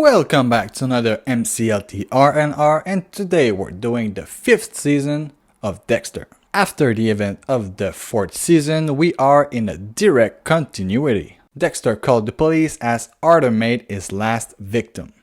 Welcome back to another MCLT R&R, and today we're doing the 5th season of Dexter. After the event of the 4th season, we are in a direct continuity. Dexter called the police as Arthur made his last victim,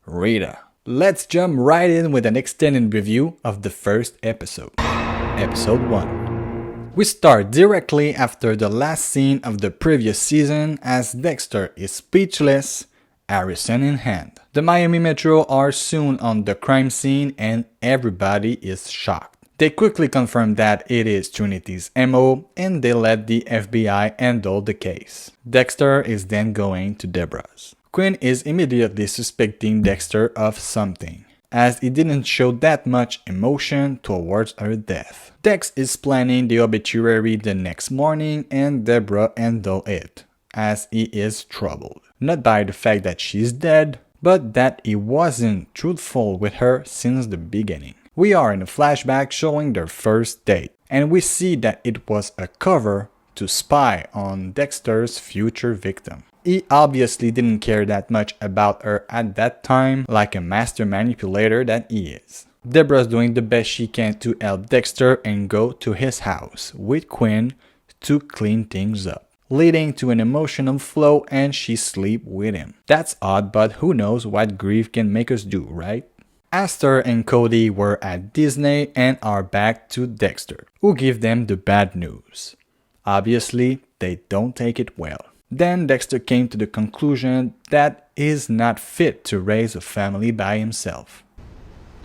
Rita. Let's jump right in with an extended review of the first episode. Episode 1. We start directly after the last scene of the previous season as Dexter is speechless, Harrison in hand. The Miami Metro are soon on the crime scene and everybody is shocked. They quickly confirm that it is Trinity's MO and they let the FBI handle the case. Dexter is then going to Deborah's. Quinn is immediately suspecting Dexter of something, as he didn't show that much emotion towards her death. Dex is planning the obituary the next morning and Deborah handle it, as he is troubled. Not by the fact that she's dead, but that he wasn't truthful with her since the beginning. We are in a flashback showing their first date, and we see that it was a cover to spy on Dexter's future victim. He obviously didn't care that much about her at that time, like a master manipulator that he is. Deborah's doing the best she can to help Dexter and go to his house with Quinn to clean things up, leading to an emotional flow, and she sleeps with him. That's odd, but who knows what grief can make us do, right? Astor and Cody were at Disney and are back to Dexter, who give them the bad news. Obviously, they don't take it well. Then Dexter came to the conclusion that he's not fit to raise a family by himself.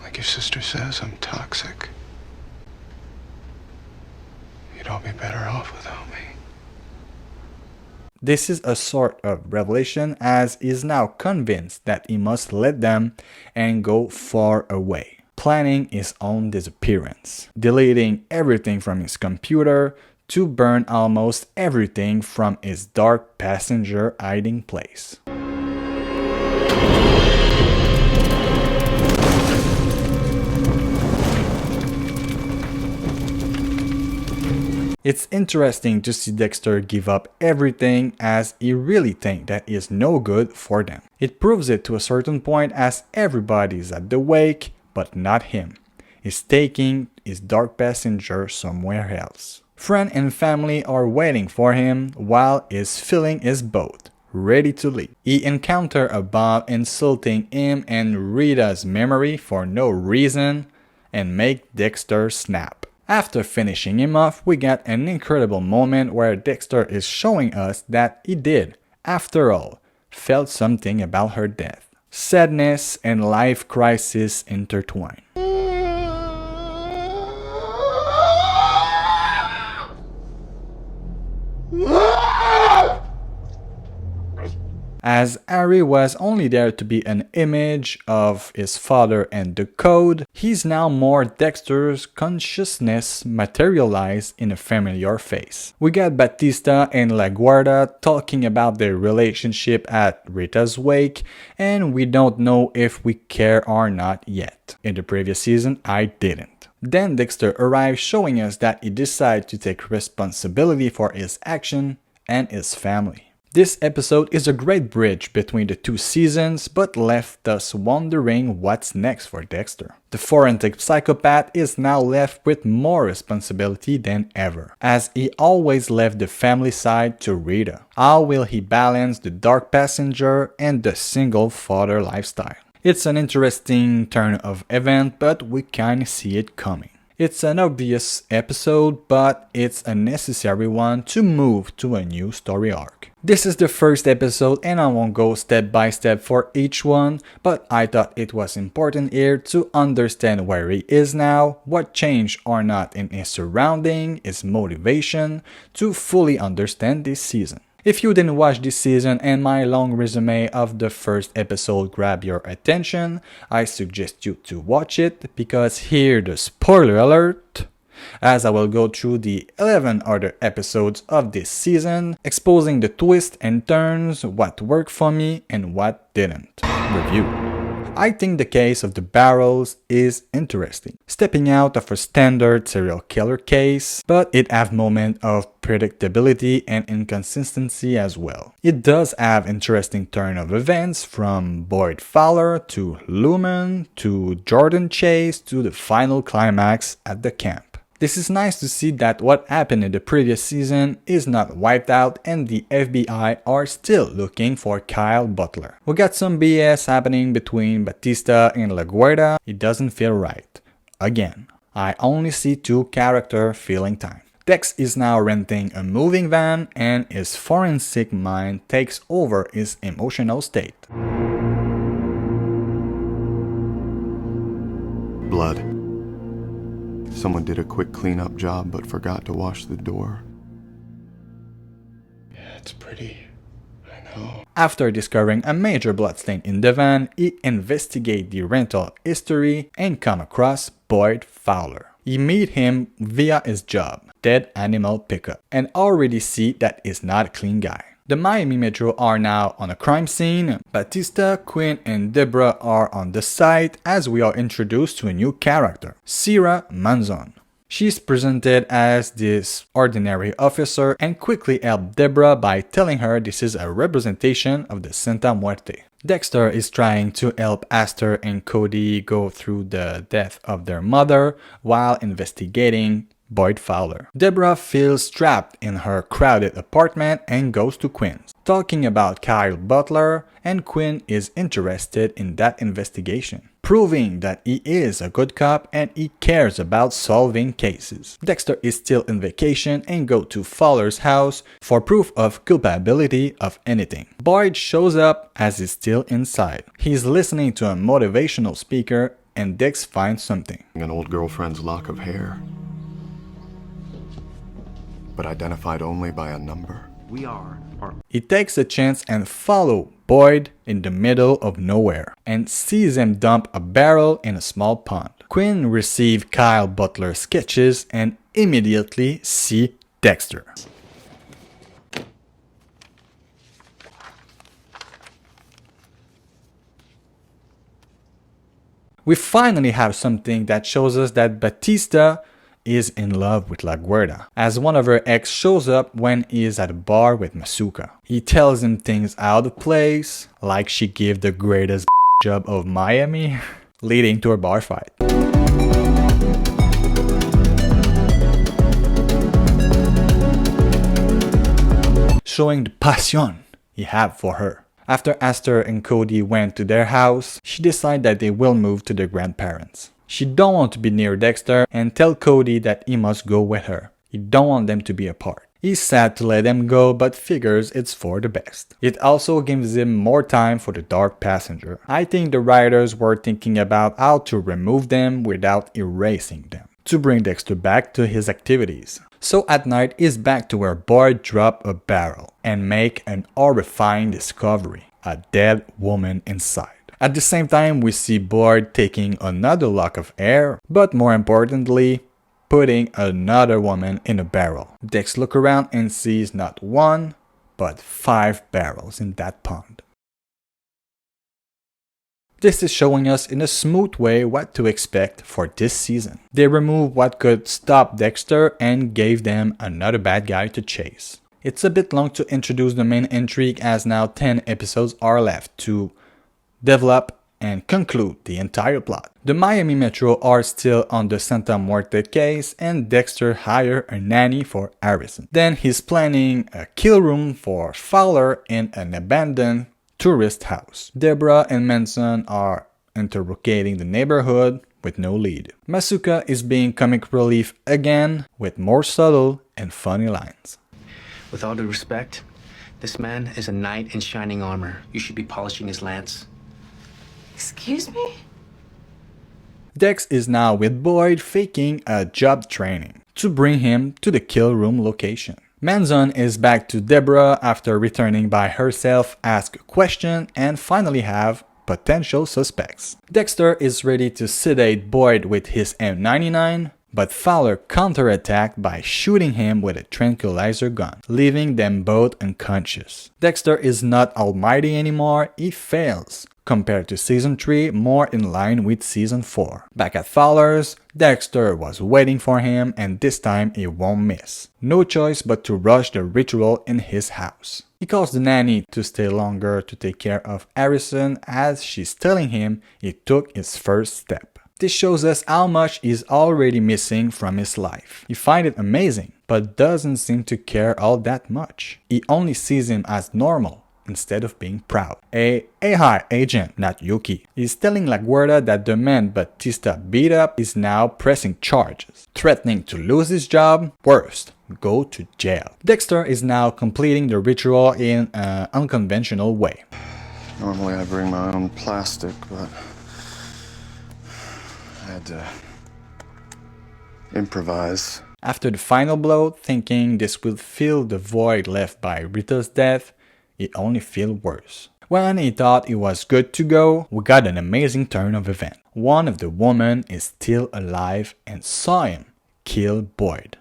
Like your sister says, I'm toxic. You'd all be better off without me. This is a sort of revelation, as he is now convinced that he must let them and go far away, planning his own disappearance, deleting everything from his computer to burn almost everything from his dark passenger hiding place. It's interesting to see Dexter give up everything, as he really thinks that he is no good for them. It proves it to a certain point, as everybody's at the wake, but not him. He's taking his dark passenger somewhere else. Friend and family are waiting for him while he's filling his boat, ready to leave. He encounters a bomb insulting him and Rita's memory for no reason and make Dexter snap. After finishing him off, we get an incredible moment where Dexter is showing us that he did, after all, felt something about her death. Sadness and life crisis intertwine. As Harry was only there to be an image of his father and the code, he's now more Dexter's consciousness materialized in a familiar face. We got Batista and LaGuardia talking about their relationship at Rita's wake, and we don't know if we care or not yet. In the previous season, I didn't. Then Dexter arrives, showing us that he decided to take responsibility for his action and his family. This episode is a great bridge between the two seasons, but left us wondering what's next for Dexter. The forensic psychopath is now left with more responsibility than ever, as he always left the family side to Rita. How will he balance the dark passenger and the single father lifestyle? It's an interesting turn of event, but we kinda see it coming. It's an obvious episode, but it's a necessary one to move to a new story arc. This is the first episode and I won't go step by step for each one, but I thought it was important here to understand where he is now, what changed or not in his surrounding, his motivation, to fully understand this season. If you didn't watch this season and my long resume of the first episode grabbed your attention, I suggest you to watch it, because here the spoiler alert, as I will go through the 11 other episodes of this season, exposing the twists and turns, what worked for me and what didn't. Review. I think the case of the barrels is interesting, stepping out of a standard serial killer case, but it have moments of predictability and inconsistency as well. It does have interesting turn of events from Boyd Fowler to Lumen to Jordan Chase to the final climax at the camp. This is nice to see that what happened in the previous season is not wiped out and the FBI are still looking for Kyle Butler. We got some BS happening between Batista and LaGuardia. It doesn't feel right. Again, I only see two characters filling time. Dex is now renting a moving van and his forensic mind takes over his emotional state. Blood. Someone did a quick cleanup job but forgot to wash the door. Yeah, it's pretty. I know. After discovering a major bloodstain in the van, he investigates the rental history and come across Boyd Fowler. He meet him via his job, dead animal pickup, and already see that he's not a clean guy. The Miami Metro are now on a crime scene. Batista, Quinn, and Deborah are on the site as we are introduced to a new character, Sierra Manzon. She's presented as this ordinary officer and quickly helps Deborah by telling her this is a representation of the Santa Muerte. Dexter is trying to help Astor and Cody go through the death of their mother while investigating Boyd Fowler. Deborah feels trapped in her crowded apartment and goes to Quinn's, talking about Kyle Butler, and Quinn is interested in that investigation, proving that he is a good cop and he cares about solving cases. Dexter is still on vacation and goes to Fowler's house for proof of culpability of anything. Boyd shows up as he's still inside. He's listening to a motivational speaker and Dex finds something. An old girlfriend's lock of hair, but identified only by a number. He takes a chance and follows Boyd in the middle of nowhere and sees him dump a barrel in a small pond. Quinn receives Kyle Butler's sketches and immediately see Dexter. We finally have something that shows us that Batista is in love with LaGuardia, as one of her ex shows up when he is at a bar with Masuka. He tells him things out of place, like she gave the greatest job of Miami, leading to a bar fight. Showing the passion he had for her. After Astor and Cody went to their house, she decided that they will move to their grandparents. She don't want to be near Dexter and tell Cody that he must go with her. He don't want them to be apart. He's sad to let them go but figures it's for the best. It also gives him more time for the dark passenger. I think the writers were thinking about how to remove them without erasing them, to bring Dexter back to his activities. So at night he's back to where Boyd dropped a barrel and make an horrifying discovery, a dead woman inside. At the same time, we see Boyd taking another lock of hair, but more importantly, putting another woman in a barrel. Dex looks around and sees not one, but 5 barrels in that pond. This is showing us in a smooth way what to expect for this season. They removed what could stop Dexter and gave them another bad guy to chase. It's a bit long to introduce the main intrigue as now 10 episodes are left to develop and conclude the entire plot. The Miami Metro are still on the Santa Muerte case and Dexter hires a nanny for Harrison. Then he's planning a kill room for Fowler in an abandoned tourist house. Deborah and Manson are interrogating the neighborhood with no lead. Masuka is being comic relief again with more subtle and funny lines. With all due respect, this man is a knight in shining armor. You should be polishing his lance. Excuse me? Dex is now with Boyd faking a job training to bring him to the kill room location. Manzon is back to Deborah after returning by herself, ask a question, and finally have potential suspects. Dexter is ready to sedate Boyd with his M99, but Fowler counterattacked by shooting him with a tranquilizer gun, leaving them both unconscious. Dexter is not almighty anymore, he fails, compared to season 3, more in line with season 4. Back at Fowler's, Dexter was waiting for him, and this time he won't miss. No choice but to rush the ritual in his house. He calls the nanny to stay longer to take care of Harrison as she's telling him he took his first step. This shows us how much he's already missing from his life. He finds it amazing, but doesn't seem to care all that much. He only sees him as normal instead of being proud. Hi, agent, not Yuki. He's telling LaGuardia that the man Batista beat up is now pressing charges, threatening to lose his job, worst, go to jail. Dexter is now completing the ritual in an unconventional way. Normally I bring my own plastic, but I had to improvise. After the final blow, thinking this will fill the void left by Rita's death, it only feels worse. When he thought he was good to go, we got an amazing turn of event. One of the women is still alive and saw him kill Boyd.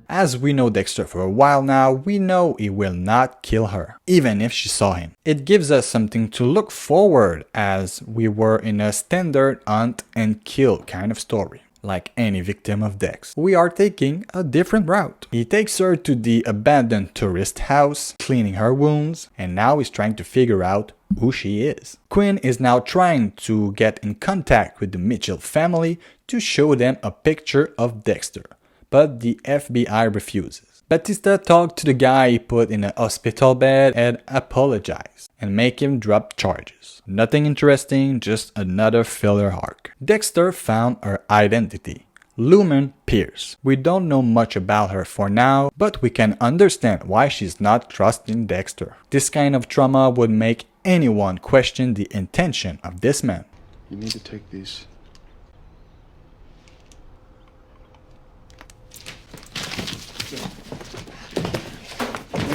As we know Dexter for a while now, we know he will not kill her, even if she saw him. It gives us something to look forward as we were in a standard hunt and kill kind of story. Like any victim of Dex, we are taking a different route. He takes her to the abandoned tourist house, cleaning her wounds, and now he's trying to figure out who she is. Quinn is now trying to get in contact with the Mitchell family to show them a picture of Dexter, but the FBI refuses. Batista talked to the guy he put in a hospital bed and apologized and make him drop charges. Nothing interesting, just another filler arc. Dexter found her identity, Lumen Pierce. We don't know much about her for now, but we can understand why she's not trusting Dexter. This kind of trauma would make anyone question the intention of this man. You need to take these.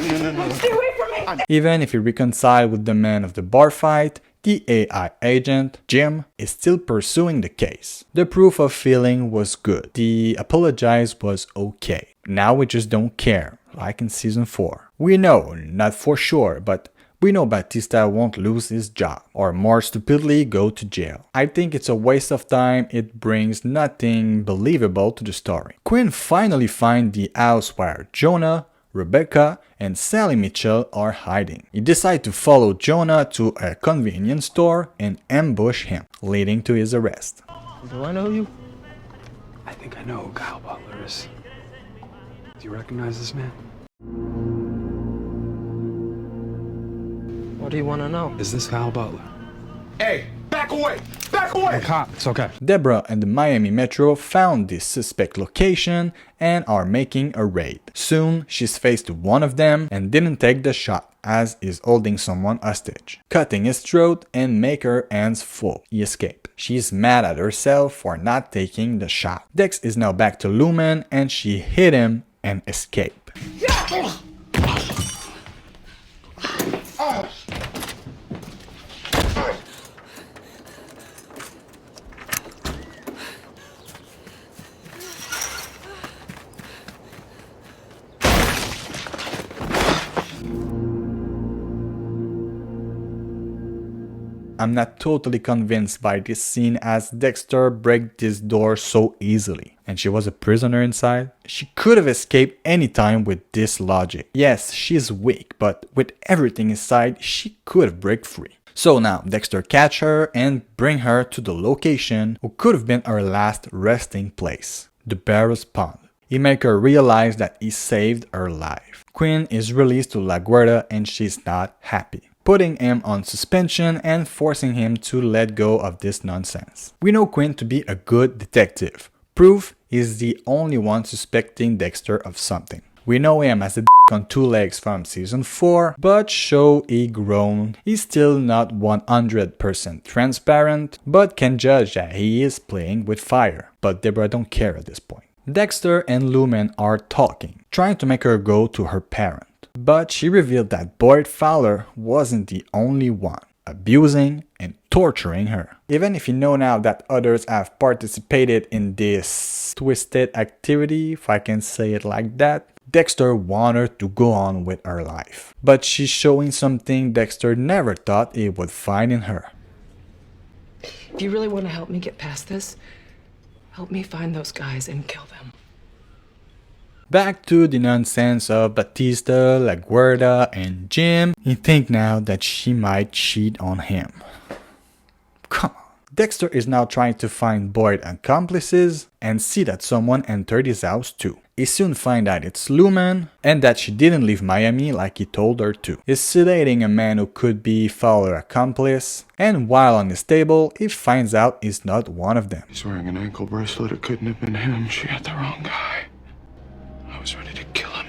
Stay away from me! Even if he reconciled with the man of the bar fight, the AI agent, Jim, is still pursuing the case. The proof of feeling was good. The apologize was okay. Now we just don't care, like in season 4. We know, not for sure, but we know Batista won't lose his job, or more stupidly go to jail. I think it's a waste of time, it brings nothing believable to the story. Quinn finally finds the house where Jonah, Rebecca, and Sally Mitchell are hiding. He decides to follow Jonah to a convenience store and ambush him, leading to his arrest. Do I know you? I think I know who Kyle Butler is. Do you recognize this man? What do you want to know? Is this Kyle Butler? Hey, back away! Back away! A cop, it's okay. Deborah and the Miami Metro found this suspect location and are making a raid. Soon, she's faced one of them and didn't take the shot as he's holding someone hostage, cutting his throat and make her hands full. He escaped. She's mad at herself for not taking the shot. Dex is now back to Lumen and she hit him and escaped. I'm not totally convinced by this scene as Dexter breaks this door so easily. And she was a prisoner inside? She could have escaped anytime with this logic. Yes, she's weak, but with everything inside, she could have break free. So now, Dexter catch her and bring her to the location who could have been her last resting place, the Barrows Pond. He make her realize that he saved her life. Quinn is released to LaGuardia and she's not happy, putting him on suspension and forcing him to let go of this nonsense. We know Quinn to be a good detective. Proof is the only one suspecting Dexter of something. We know him as a on 2 legs from season 4, but show he grown. He's still not 100% transparent, but can judge that he is playing with fire. But Deborah don't care at this point. Dexter and Lumen are talking, trying to make her go to her parent. But she revealed that Boyd Fowler wasn't the only one, abusing and torturing her. Even if you know now that others have participated in this twisted activity, if I can say it like that, Dexter wanted her to go on with her life. But she's showing something Dexter never thought he would find in her. If you really want to help me get past this, help me find those guys and kill them. Back to the nonsense of Batista, LaGuardia, and Jim. He thinks now that she might cheat on him. Come on. Dexter is now trying to find Boyd's accomplices and see that someone entered his house too. He soon finds out it's Lumen and that she didn't leave Miami like he told her to. He's sedating a man who could be Fowler's accomplice, and while on his table, he finds out he's not one of them. He's wearing an ankle bracelet. It couldn't have been him. She had the wrong guy. I was ready to kill him.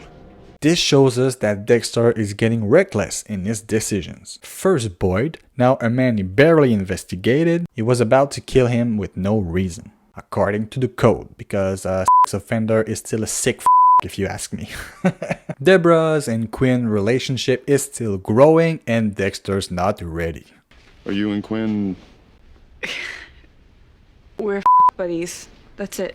This shows us that Dexter is getting reckless in his decisions. First Boyd, now a man he barely investigated, he was about to kill him with no reason. According to the code, because a sex offender is still a sick if you ask me. Deborah's and Quinn relationship is still growing and Dexter's not ready. Are you and Quinn? We're buddies. That's it.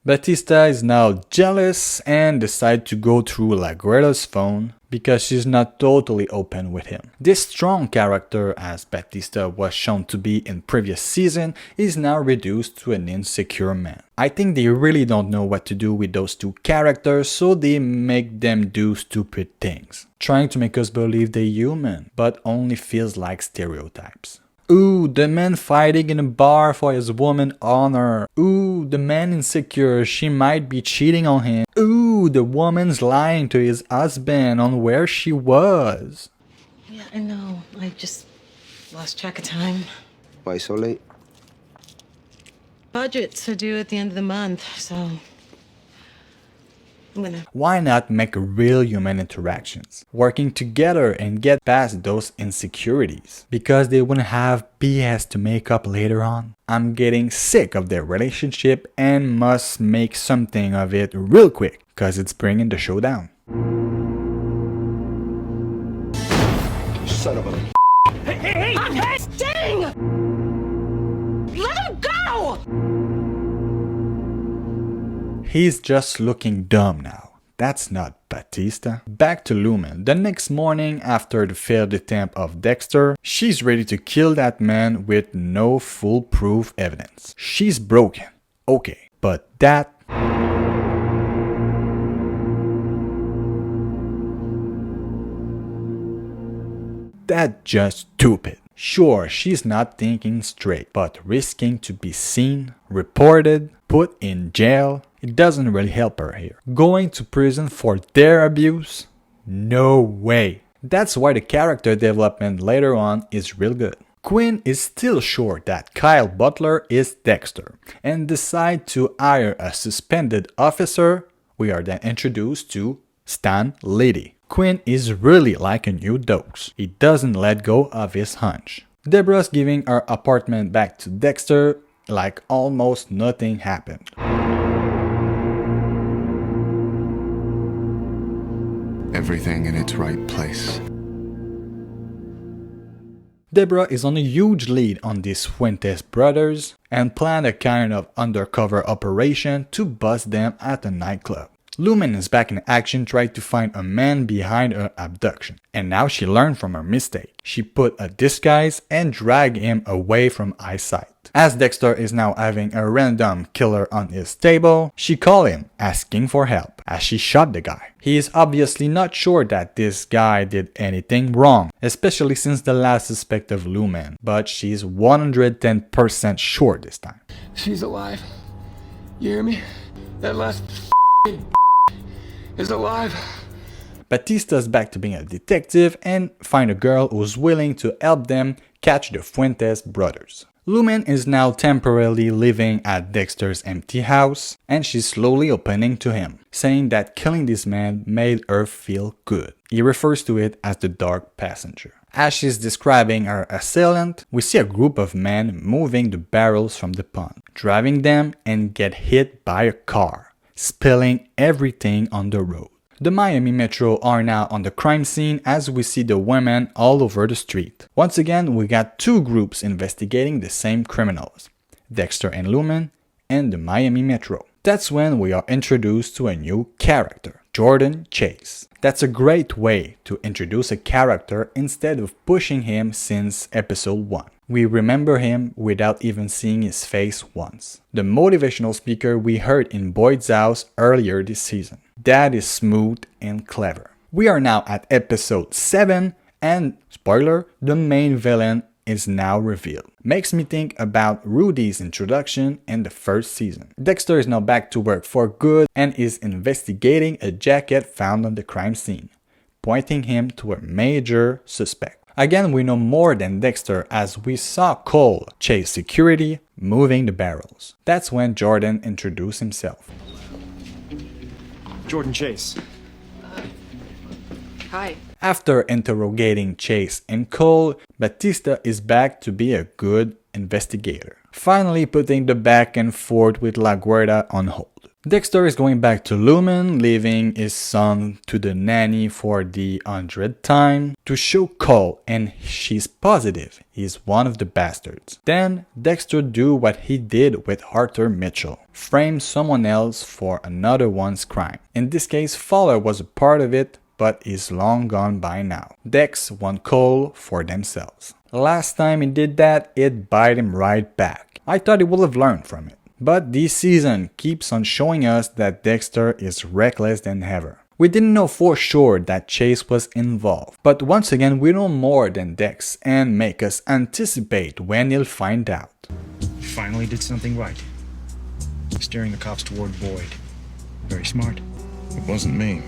Batista is now jealous and decides to go through LaGuardia's phone because she's not totally open with him. This strong character, as Batista was shown to be in previous season, is now reduced to an insecure man. I think they really don't know what to do with those two characters, so they make them do stupid things, trying to make us believe they're human, but only feels like stereotypes. Ooh, the man fighting in a bar for his woman's honor. Ooh, the man insecure, she might be cheating on him. Ooh, the woman's lying to his husband on where she was. Yeah, I know. I just lost track of time. Why so late? Budgets are due at the end of the month, so I'm gonna... Why not make real human interactions, working together and get past those insecurities? Because they wouldn't have BS to make up later on. I'm getting sick of their relationship and must make something of it real quick, cause it's bringing the show down. Son of a... Hey, Sting! Let him go! He's just looking dumb now. That's not Batista. Back to Lumen. The next morning, after the failed attempt of Dexter, she's ready to kill that man with no foolproof evidence. She's broken. Okay, but that's just stupid. Sure, she's not thinking straight, but risking to be seen, reported, put in jail, it doesn't really help her here. Going to prison for their abuse? No way. That's why the character development later on is real good. Quinn is still sure that Kyle Butler is Dexter and decides to hire a suspended officer. We are then introduced to Stan Liddy. Quinn is really like a new dog. He doesn't let go of his hunch. Deborah's giving her apartment back to Dexter like almost nothing happened. Everything in its right place. Deborah is on a huge lead on these Fuentes brothers and planned a kind of undercover operation to bust them at a nightclub. Lumen is back in action trying to find a man behind her abduction, and now she learned from her mistake. She put a disguise and dragged him away from eyesight. As Dexter is now having a random killer on his table, she called him asking for help as she shot the guy. He is obviously not sure that this guy did anything wrong, especially since the last suspect of Lumen, but she's 110% sure this time. She's alive. You hear me? That last is alive. Batista's back to being a detective and find a girl who's willing to help them catch the Fuentes brothers. Lumen is now temporarily living at Dexter's empty house and she's slowly opening to him, saying that killing this man made her feel good. He refers to it as the dark passenger. As she's describing her assailant, we see a group of men moving the barrels from the pond, driving them and get hit by a car, spilling everything on the road. The Miami Metro are now on the crime scene as we see the women all over the street. Once again, we got two groups investigating the same criminals, Dexter and Lumen, and the Miami Metro. That's when we are introduced to a new character, Jordan Chase. That's a great way to introduce a character instead of pushing him since episode 1. We remember him without even seeing his face once. The motivational speaker we heard in Boyd's house earlier this season. That is smooth and clever. We are now at episode 7 and, spoiler, the main villain is now revealed. Makes me think about Rudy's introduction in the first season. Dexter is now back to work for good and is investigating a jacket found on the crime scene, pointing him to a major suspect. Again, we know more than Dexter as we saw Cole chase security moving the barrels. That's when Jordan introduced himself. Jordan Chase. Hi. After interrogating Chase and Cole, Batista is back to be a good investigator, finally putting the back and forth with LaGuardia on hold. Dexter is going back to Lumen, leaving his son to the nanny for the 100th time to show Cole, and she's positive he's one of the bastards. Then Dexter do what he did with Arthur Mitchell, frame someone else for another one's crime. In this case, Fowler was a part of it, but is long gone by now. Dex won Cole for themselves. Last time he did that, it bite him right back. I thought he would have learned from it. But this season keeps on showing us that Dexter is reckless than ever. We didn't know for sure that Chase was involved, but once again we know more than Dex and make us anticipate when he'll find out. Finally did something right. Steering the cops toward Boyd. Very smart. It wasn't me.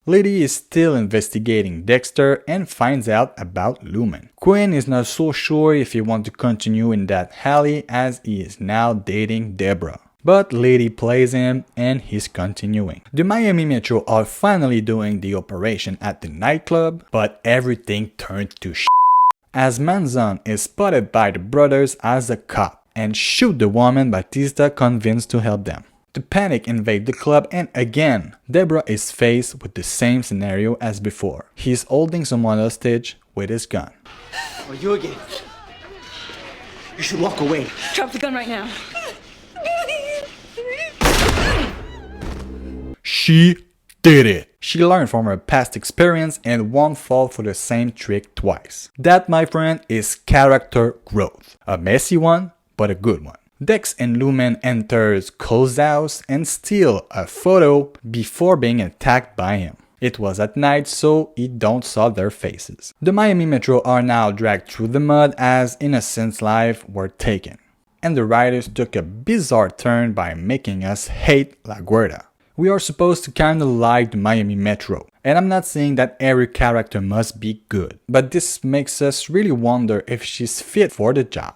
Liddy is still investigating Dexter and finds out about Lumen. Quinn is not so sure if he wants to continue in that alley as he is now dating Deborah. But Liddy plays him and he's continuing. The Miami Metro are finally doing the operation at the nightclub, but everything turned to shit as Manzon is spotted by the brothers as a cop and shoot the woman Batista convinced to help them. The panic invade the club and again, Deborah is faced with the same scenario as before. He's holding someone hostage with his gun. Oh, you again. You should walk away. Drop the gun right now. She did it! She learned from her past experience and won't fall for the same trick twice. That, my friend, is character growth. A messy one, but a good one. Dex and Lumen enters Cole's house and steal a photo before being attacked by him. It was at night, so he don't saw their faces. The Miami Metro are now dragged through the mud as innocent lives were taken. And the writers took a bizarre turn by making us hate LaGuardia. We are supposed to kinda like the Miami Metro. And I'm not saying that every character must be good, but this makes us really wonder if she's fit for the job.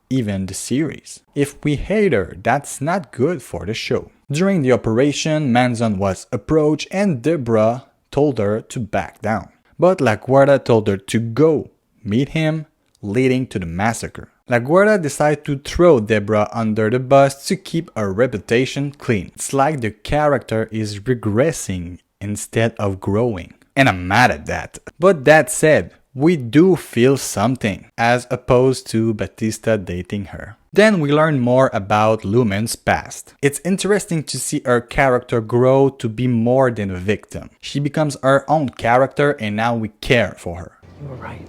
Even the series. If we hate her, that's not good for the show. During the operation, Manzon was approached and Deborah told her to back down. But LaGuardia told her to go meet him, leading to the massacre. LaGuardia decided to throw Deborah under the bus to keep her reputation clean. It's like the character is regressing instead of growing. And I'm mad at that. But that said, we do feel something, as opposed to Batista dating her. Then we learn more about Lumen's past. It's interesting to see her character grow to be more than a victim. She becomes her own character and now we care for her. You were right.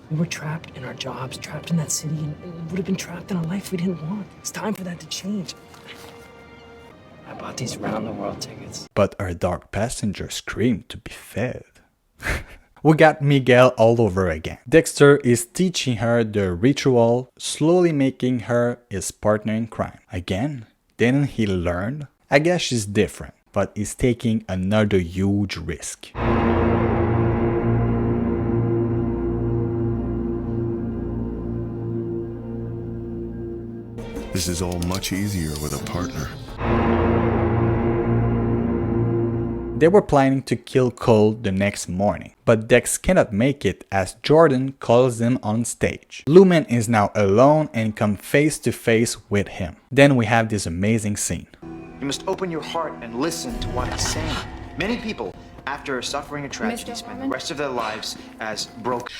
We were trapped in our jobs, trapped in that city, and would have been trapped in a life we didn't want. It's time for that to change. I bought these round-the-world tickets. But our dark passenger screamed to be fed. We got Miguel all over again. Dexter is teaching her the ritual, slowly making her his partner in crime. Again, didn't he learn? I guess she's different, but he's taking another huge risk. This is all much easier with a partner. They were planning to kill Cole the next morning, but Dex cannot make it as Jordan calls him on stage. Lumen is now alone and come face to face with him. Then we have this amazing scene. You must open your heart and listen to what he's saying. Many people, after suffering a tragedy, spend the rest of their lives as broken.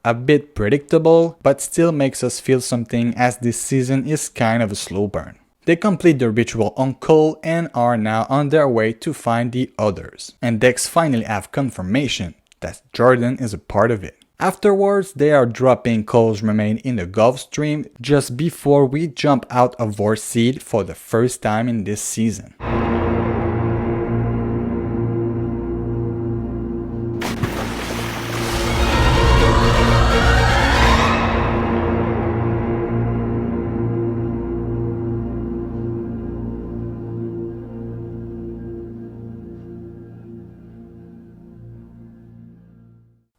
A bit predictable, but still makes us feel something as this season is kind of a slow burn. They complete the ritual on Cole and are now on their way to find the others. And Dex finally have confirmation that Jordan is a part of it. Afterwards, they are dropping Cole's remains in the Gulf Stream just before we jump out of our seat for the first time in this season.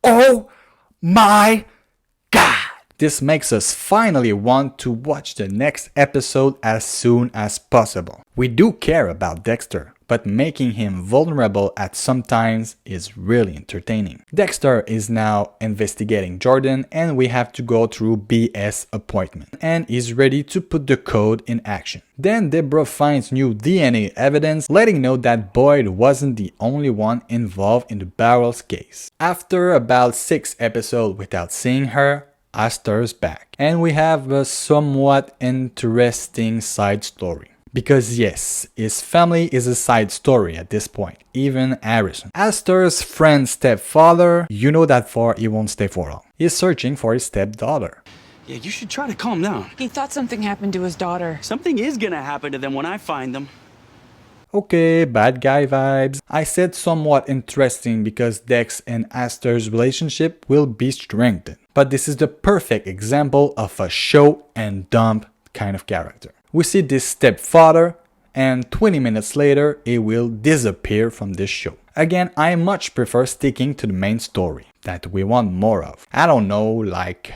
Oh my God! This makes us finally want to watch the next episode as soon as possible. We do care about Dexter, but making him vulnerable at some times is really entertaining. Dexter is now investigating Jordan and we have to go through BS appointment and is ready to put the code in action. Then Deborah finds new DNA evidence letting know that Boyd wasn't the only one involved in the Barrels case. After about 6 episodes without seeing her, Astor's back and we have a somewhat interesting side story. Because yes, his family is a side story at this point, even Harrison. Astor's friend's stepfather, you know that far he won't stay for long. He's searching for his stepdaughter. Yeah, you should try to calm down. He thought something happened to his daughter. Something is gonna happen to them when I find them. Okay, bad guy vibes. I said somewhat interesting because Dex and Astor's relationship will be strengthened. But this is the perfect example of a show and dump kind of character. We see this stepfather and 20 minutes later he will disappear from this show. Again, I much prefer sticking to the main story that we want more of. I don't know, like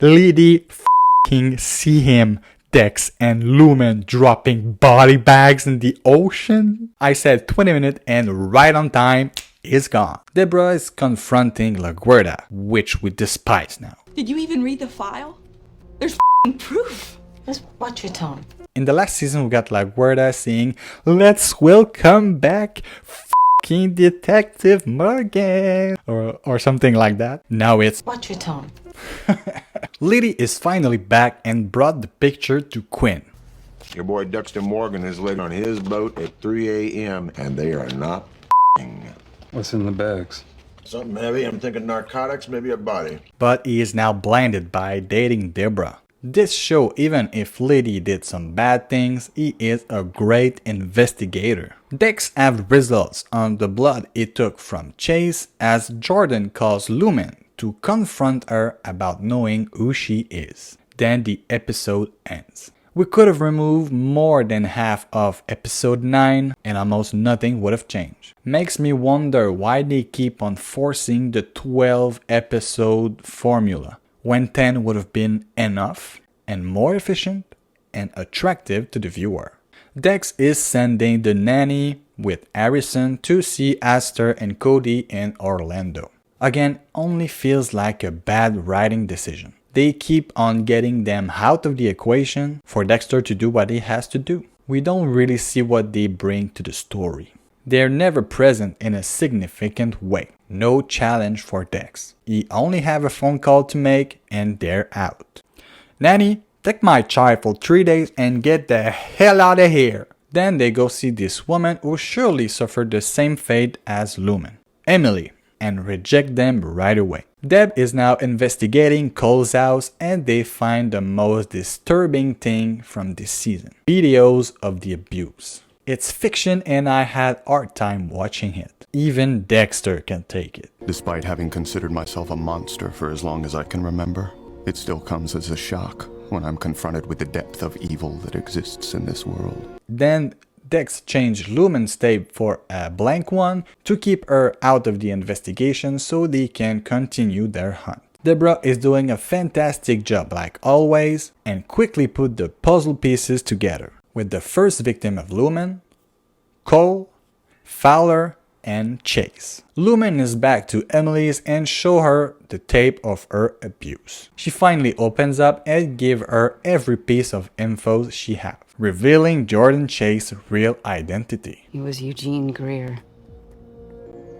Liddy f***ing see him, Dex and Lumen dropping body bags in the ocean. I said 20 minutes and right on time is gone. Deborah is confronting LaGuardia, which we despise now. Did you even read the file? There's proof. Just watch your tone. In the last season we got LaGuardia saying, "Let's welcome back f***ing Detective Morgan," or something like that. Now it's watch your tone. Liddy is finally back and brought the picture to Quinn. Your boy Dexter Morgan is laid on his boat at 3 a.m. and they are not f***ing. What's in the bags? Something heavy. I'm thinking narcotics, maybe a body. But he is now blinded by dating Deborah. This show, even if Liddy did some bad things, he is a great investigator. Dex have results on the blood he took from Chase as Jordan calls Lumen to confront her about knowing who she is. Then the episode ends. We could have removed more than half of episode 9 and almost nothing would have changed. Makes me wonder why they keep on forcing the 12 episode formula when 10 would have been enough and more efficient and attractive to the viewer. Dex is sending the nanny with Harrison to see Astor and Cody in Orlando. Again, only feels like a bad writing decision. They keep on getting them out of the equation for Dexter to do what he has to do. We don't really see what they bring to the story. They're never present in a significant way. No challenge for Dex. He only have a phone call to make and they're out. Nanny, take my child for 3 days and get the hell out of here. Then they go see this woman who surely suffered the same fate as Lumen, Emily, and reject them right away. Deb is now investigating Cole's house and they find the most disturbing thing from this season. Videos of the abuse. It's fiction and I had a hard time watching it. Even Dexter can take it. Despite having considered myself a monster for as long as I can remember, it still comes as a shock when I'm confronted with the depth of evil that exists in this world. Then Dex changed Lumen's tape for a blank one to keep her out of the investigation so they can continue their hunt. Deborah is doing a fantastic job like always and quickly put the puzzle pieces together with the first victim of Lumen, Cole, Fowler, and Chase. Lumen is back to Emily's and show her the tape of her abuse. She finally opens up and gives her every piece of info she has, revealing Jordan Chase's real identity. He was Eugene Greer.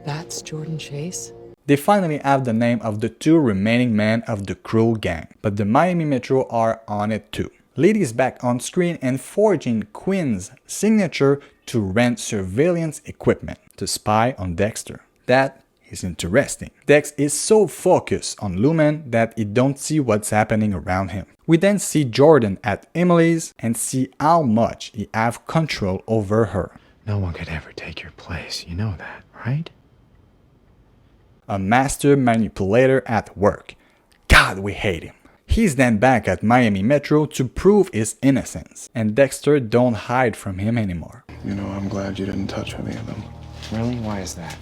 That's Jordan Chase? They finally have the name of the two remaining men of the cruel gang, but the Miami Metro are on it too. Liddy's back on screen and forging Quinn's signature to rent surveillance equipment to spy on Dexter. That is interesting. Dex is so focused on Lumen that he don't see what's happening around him. We then see Jordan at Emily's and see how much he have control over her. No one could ever take your place, you know that, right? A master manipulator at work. God, we hate him. He's then back at Miami Metro to prove his innocence, and Dexter don't hide from him anymore. You know, I'm glad you didn't touch any of them. Really? Why is that?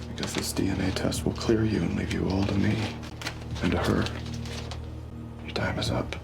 Because this DNA test will clear you and leave you all to me. And to her. Your time is up.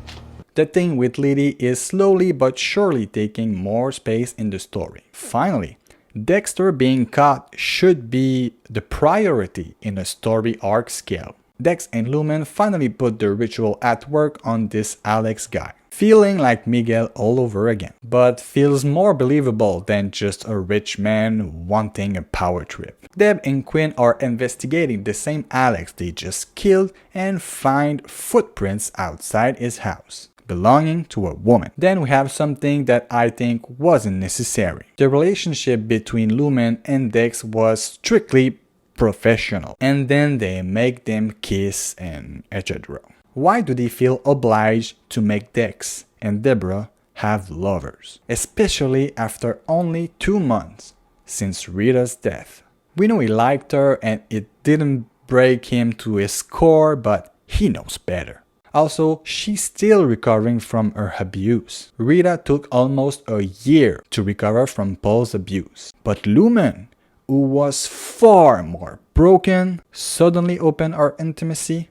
The thing with Liddy is slowly but surely taking more space in the story. Finally, Dexter being caught should be the priority in a story arc scale. Dex and Lumen finally put the ritual at work on this Alex guy, feeling like Miguel all over again, but feels more believable than just a rich man wanting a power trip. Deb and Quinn are investigating the same Alex they just killed and find footprints outside his house, belonging to a woman. Then we have something that I think wasn't necessary. The relationship between Lumen and Dex was strictly professional, and then they make them kiss and etc. Why do they feel obliged to make Dex and Deborah have lovers, especially after only 2 months since Rita's death? We know he liked her and it didn't break him to his core, but he knows better. Also, she's still recovering from her abuse. Rita took almost a year to recover from Paul's abuse, but Lumen, who was far more broken, suddenly opened our intimacy?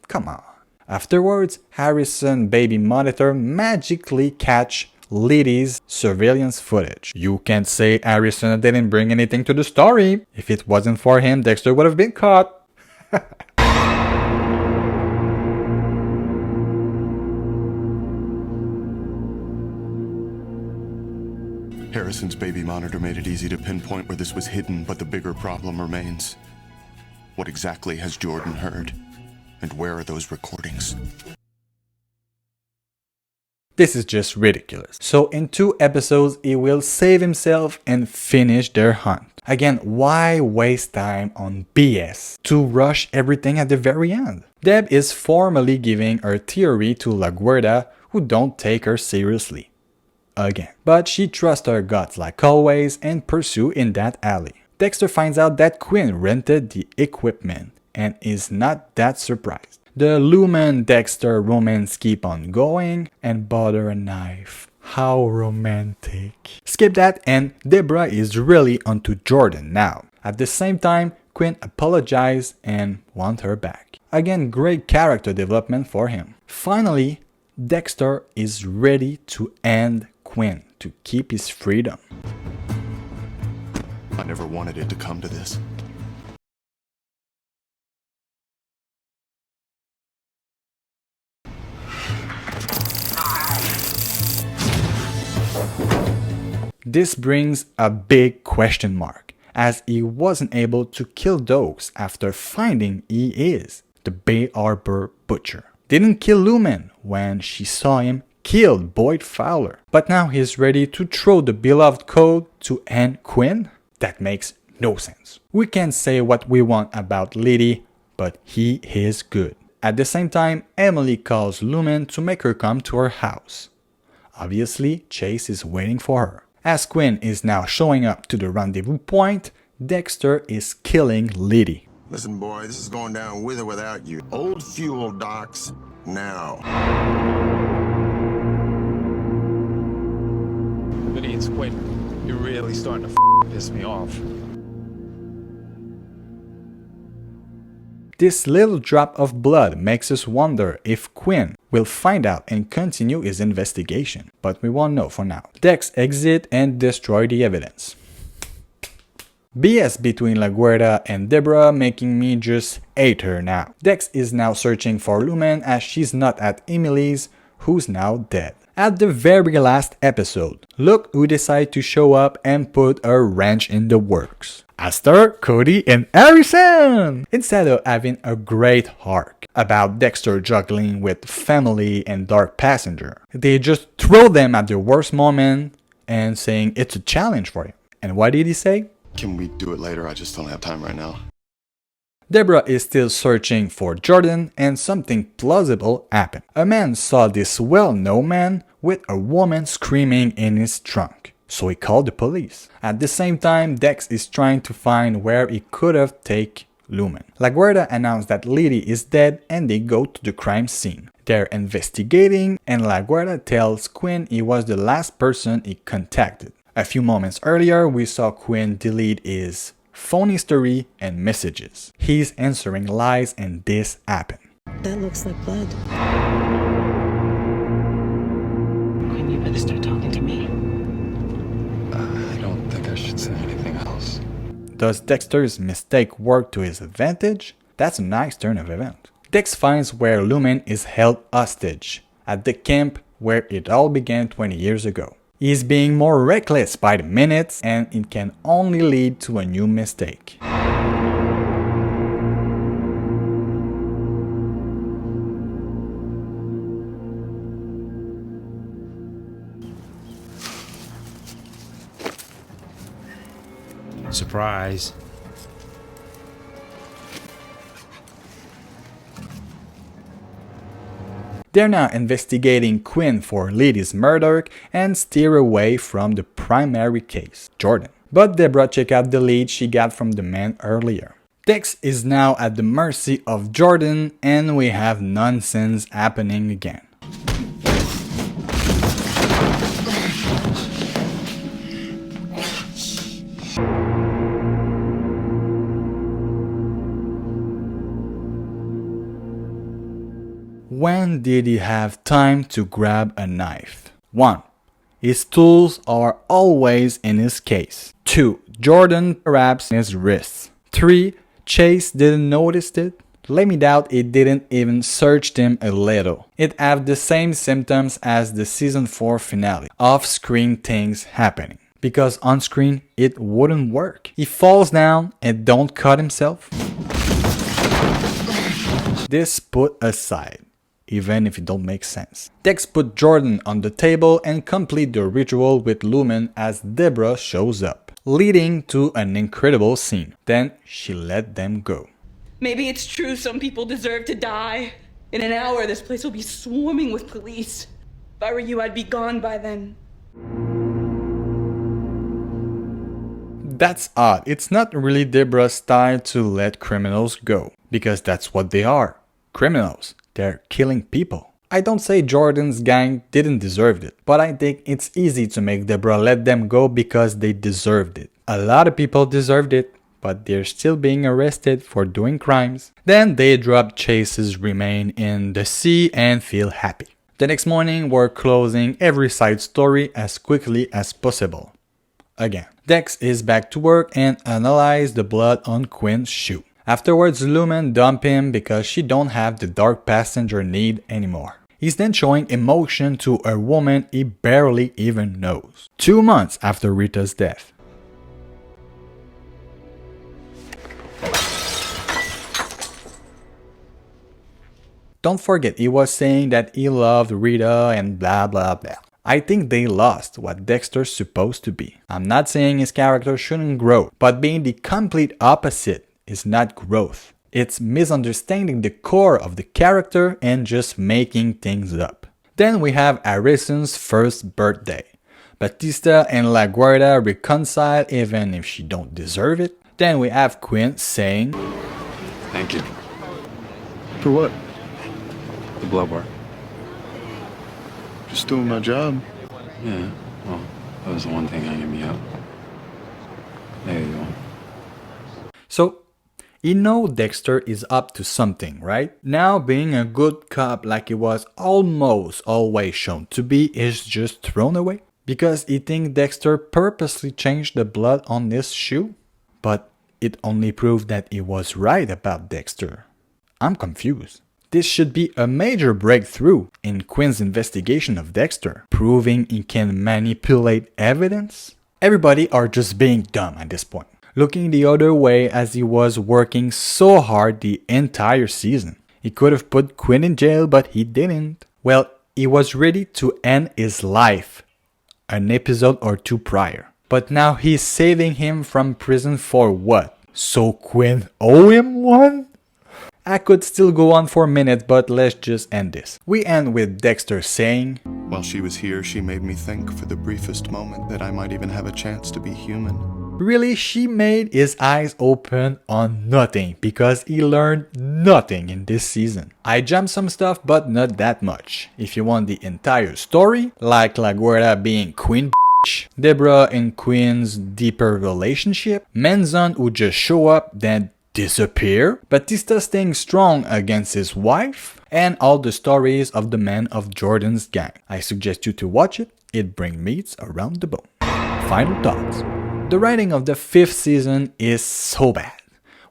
Come on. Afterwards, Harrison baby monitor magically catch Liddy's surveillance footage. You can't say Harrison didn't bring anything to the story. If it wasn't for him, Dexter would have been caught. Harrison's baby monitor made it easy to pinpoint where this was hidden, but the bigger problem remains. What exactly has Jordan heard? And where are those recordings? This is just ridiculous. So in 2 episodes, he will save himself and finish their hunt. Again, why waste time on BS to rush everything at the very end? Deb is formally giving her theory to LaGuardia, who don't take her seriously. Again. But she trusts her guts like always and pursue in that alley. Dexter finds out that Quinn rented the equipment and is not that surprised. The Lumen-Dexter romance keep on going and butter a knife. How romantic. Skip that and Deborah is really onto Jordan now. At the same time, Quinn apologizes and wants her back. Again, great character development for him. Finally, Dexter is ready to end Quinn to keep his freedom. I never wanted it to come to this. This brings a big question mark, as he wasn't able to kill Dokes after finding he is the Bay Harbor Butcher. Didn't kill Lumen when she saw him killed Boyd Fowler. But now he's ready to throw the beloved code to end Quinn? That makes no sense. We can say what we want about Liddy, but he is good. At the same time, Emily calls Lumen to make her come to her house. Obviously, Chase is waiting for her. As Quinn is now showing up to the rendezvous point, Dexter is killing Liddy. Listen, boy, this is going down with or without you. Old fuel docks now. Liddy and Quinn, you're really starting to piss me off. This little drop of blood makes us wonder if Quinn will find out and continue his investigation, but we won't know for now. Dex exit and destroy the evidence. BS between LaGuardia and Deborah making me just hate her now. Dex is now searching for Lumen as she's not at Emily's, who's now dead. At the very last episode, look who decided to show up and put a wrench in the works. Aster, Cody, and Harrison! Instead of having a great arc about Dexter juggling with family and Dark Passenger, they just throw them at the worst moment and saying it's a challenge for him. And what did he say? Can we do it later? I just don't have time right now. Deborah is still searching for Jordan and something plausible happened. A man saw this well-known man with a woman screaming in his trunk, so he called the police. At the same time, Dex is trying to find where he could have taken Lumen. LaGuardia announced that Liddy is dead and they go to the crime scene. They're investigating and LaGuardia tells Quinn he was the last person he contacted. A few moments earlier, we saw Quinn delete his phone history and messages. He's answering lies and this happened. That looks like blood. Quinn, you better start talking to me. I don't think I should say anything else. Does Dexter's mistake work to his advantage? That's a nice turn of event. Dex finds where Lumen is held hostage, at the camp where it all began 20 years ago. He's being more reckless by the minute and it can only lead to a new mistake. Surprise. They're now investigating Quinn for Liddy's murder and steer away from the primary case, Jordan. But Deborah checked out the lead she got from the man earlier. Dex is now at the mercy of Jordan and we have nonsense happening again. When did he have time to grab a knife? 1. His tools are always in his case. 2. Jordan wraps his wrists. 3. Chase didn't notice it. Let me doubt it didn't even search him a little. It have the same symptoms as the season 4 finale. Off-screen things happening. Because on screen it wouldn't work. He falls down and don't cut himself. This put aside, even if it don't make sense. Dex put Jordan on the table and complete the ritual with Lumen as Deborah shows up, leading to an incredible scene. Then she let them go. Maybe it's true some people deserve to die. In an hour, this place will be swarming with police. If I were you, I'd be gone by then. That's odd. It's not really Deborah's style to let criminals go, because that's what they are. Criminals. They're killing people. I don't say Jordan's gang didn't deserve it, but I think it's easy to make Deborah let them go because they deserved it. A lot of people deserved it, but they're still being arrested for doing crimes. Then they drop Chase's remains in the sea and feel happy. The next morning, we're closing every side story as quickly as possible. Again, Dex is back to work and analyze the blood on Quinn's shoe. Afterwards, Lumen dump him because she don't have the Dark Passenger need anymore. He's then showing emotion to a woman he barely even knows. 2 months after Rita's death. Don't forget he was saying that he loved Rita and blah blah blah. I think they lost what Dexter's supposed to be. I'm not saying his character shouldn't grow, but being the complete opposite is not growth. It's misunderstanding the core of the character and just making things up. Then we have Harrison's first birthday. Batista and LaGuardia reconcile even if she don't deserve it. Then we have Quinn saying, Thank you. For what? The blow bar. Just doing my job. Yeah, well, that was the one thing hanging me up. There you go. So, He knows Dexter is up to something, right? Now being a good cop like he was almost always shown to be is just thrown away? Because he thinks Dexter purposely changed the blood on his shoe? But it only proved that he was right about Dexter. I'm confused. This should be a major breakthrough in Quinn's investigation of Dexter, proving he can manipulate evidence. Everybody are just being dumb at this point, looking the other way as he was working so hard the entire season. He could have put Quinn in jail, but he didn't. Well, he was ready to end his life an episode or two prior. But now he's saving him from prison for what? So Quinn owe him one? I could still go on for a minute, but let's just end this. We end with Dexter saying, "While she was here, she made me think for the briefest moment that I might even have a chance to be human." Really, she made his eyes open on nothing because he learned nothing in this season. I jumped some stuff, but not that much. If you want the entire story, like La Guerra being Queen Deborah and Quinn's deeper relationship, Manzon who just show up then disappear, Batista staying strong against his wife, and all the stories of the men of Jordan's gang. I suggest you to watch it, it brings meats around the bone. Final thoughts. The writing of the 5th season is so bad.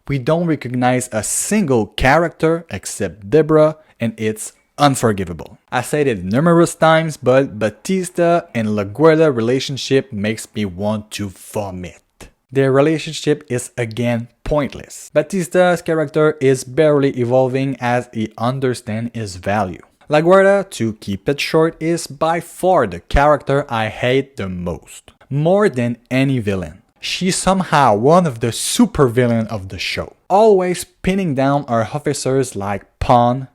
We don't recognize a single character except Deborah, and it's unforgivable. I said it numerous times, but Batista and La Guerra relationship makes me want to vomit. Their relationship is again pointless. Batista's character is barely evolving as he understands his value. La Guerra, to keep it short, is by far the character I hate the most. More than any villain. She's somehow one of the supervillains of the show. Always pinning down our officers like pawn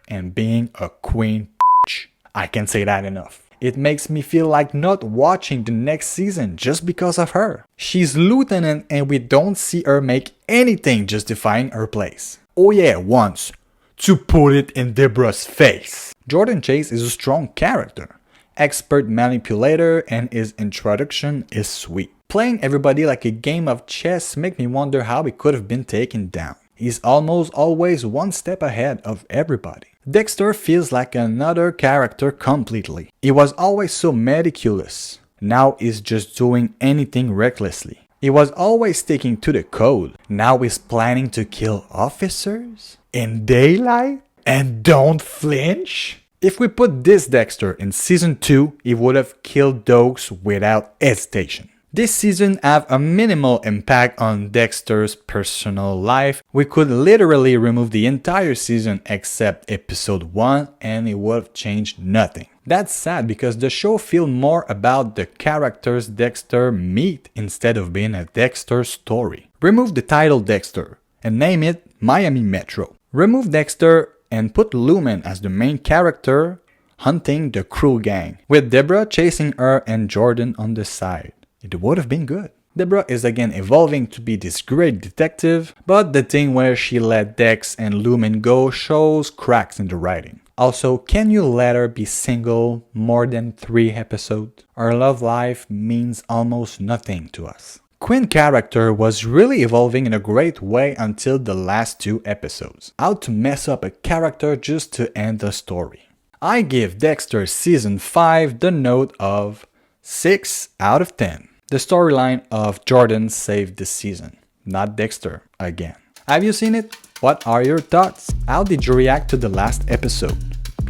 and being a queen bitch. I can't say that enough. It makes me feel like not watching the next season just because of her. She's lieutenant and we don't see her make anything justifying her place. Oh yeah, once. To put it in Deborah's face. Jordan Chase is a strong character. Expert manipulator and his introduction is sweet. Playing everybody like a game of chess make me wonder how he could have been taken down. He's almost always one step ahead of everybody. Dexter feels like another character completely. He was always so meticulous. Now he's just doing anything recklessly. He was always sticking to the code. Now he's planning to kill officers? In daylight? And don't flinch? If we put this Dexter in season 2, he would have killed dogs without hesitation. This season have a minimal impact on Dexter's personal life. We could literally remove the entire season except episode 1 and it would have changed nothing. That's sad because the show feels more about the characters Dexter meet instead of being a Dexter story. Remove the title Dexter and name it Miami Metro. Remove Dexter and put Lumen as the main character hunting the Cruel gang, with Deborah chasing her and Jordan on the side. It would have been good. Deborah is again evolving to be this great detective, but the thing where she let Dex and Lumen go shows cracks in the writing. Also, can you let her be single more than 3 episodes? Our love life means almost nothing to us. Quinn's character was really evolving in a great way until the last 2 episodes. How to mess up a character just to end a story. I give Dexter season 5 the note of 6 out of 10. The storyline of Jordan saved the season, not Dexter again. Have you seen it? What are your thoughts? How did you react to the last episode?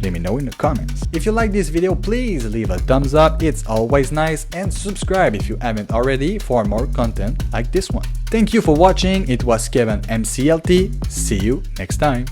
Let me know in the comments. If you like this video, please leave a thumbs up, it's always nice, and subscribe if you haven't already for more content like this one. Thank you for watching, it was Kevin MCLT, see you next time.